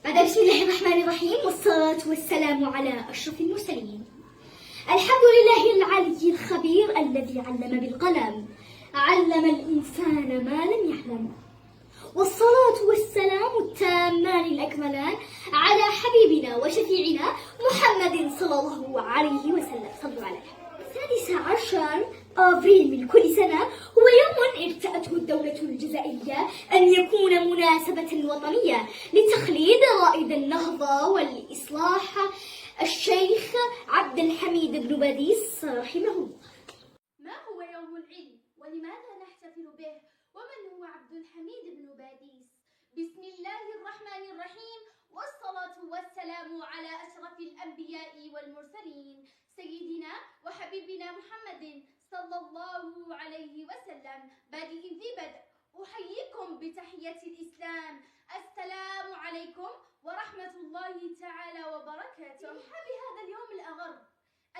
بسم الله الرحمن الرحيم، والصلاة والسلام على أشرف المرسلين. الحمد لله العلي الخبير الذي علم بالقلم، علم الإنسان ما لم يعلم. والصلاة والسلام التامان الأكملان على حبيبنا وشفيعنا محمد صلى الله عليه وسلم. صلوا على السادس عشر أبريل من كل سنة هو يوم ارتأته الدولة الجزائرية أن يكون مناسبة وطنية لتخليد رائد النهضة والإصلاح الشيخ عبد الحميد بن باديس رحمه الله. ما هو يوم العلم ولماذا نحتفل به؟ ومن هو عبد الحميد بن باديس؟ بسم الله الرحمن الرحيم، والصلاة والسلام على أشرف الأنبياء والمرسلين سيدنا وحبيبنا محمد صلى الله عليه وسلم. بادئ ذي بدء، أحييكم بتحية الإسلام، السلام عليكم ورحمة الله تعالى وبركاته. بهذا اليوم الأغر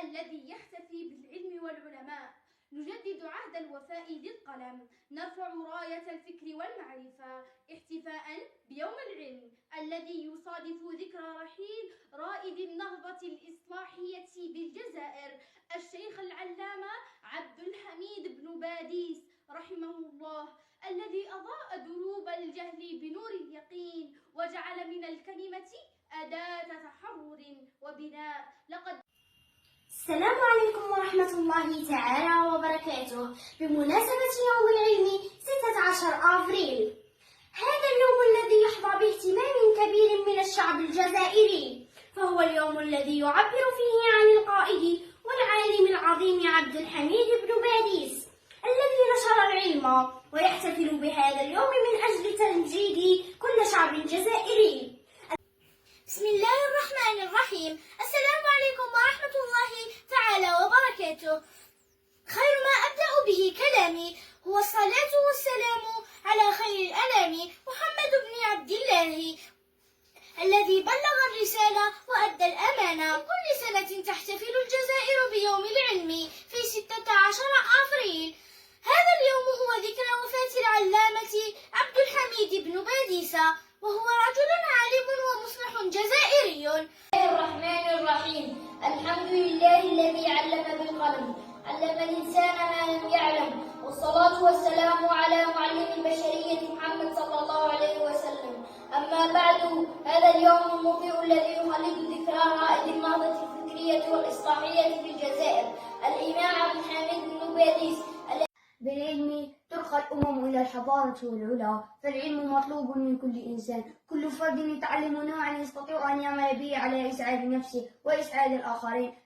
الذي يحتفي بالعلم والعلماء نجدد عهد الوفاء للقلم، نرفع راية الفكر والمعرفة احتفاء بيوم العلم الذي يصادف ذكرى رحيل رائد النهضة الإصلاحية بالجزائر الشيخ العلامة عبد الحميد بن باديس رحمه الله، الذي أضاء دروب الجهل بنور اليقين وجعل من الكلمة أداة تحرر وبناء. السلام عليكم ورحمة الله تعالى وبركاته. بمناسبة يوم العلم 16 أبريل، هذا اليوم الذي يحظى باهتمام كبير من الشعب الجزائري، فهو اليوم الذي يعبر فيه عن القائد والعالم العظيم عبد الحميد بن باديس الذي نشر العلم، ويحتفل بهذا اليوم من أجل تمجيد كل شعب جزائري. بسم الله الرحمن الرحيم. السلام عليكم ورحمة الله تعالى وبركاته. خير ما أبدأ به كلامي هو الصلاة والسلام على خير الأنام محمد بن عبد الله الذي بلغ الرسالة وأدى الأمانة. كل سنة تحتفل الجزائر بيوم العلم في 16 أبريل. هذا اليوم هو ذكرى وفاة العلامة عبد الحميد بن باديس، وهو رجل عالم ومصلح جزائري. بسم الله الرحمن الرحيم. الحمد لله الذي علم بالقلم، علم الإنسان ما لم يعلم، والصلاة والسلام على معلم البشرية محمد صلى الله عليه وسلم. أما بعد، هذا اليوم المضيء الذي يخلد ذكرى رائد النهضة الفكرية والإصلاحية في الجزائر الإمام عبد الحميد بن باديس. بالعلم ترقى الأمم إلى الحضارة والعلا، فالعلم مطلوب من كل إنسان. كل فرد يتعلم نوعا يستطيع أن يعمل به على إسعاد نفسه وإسعاد الآخرين.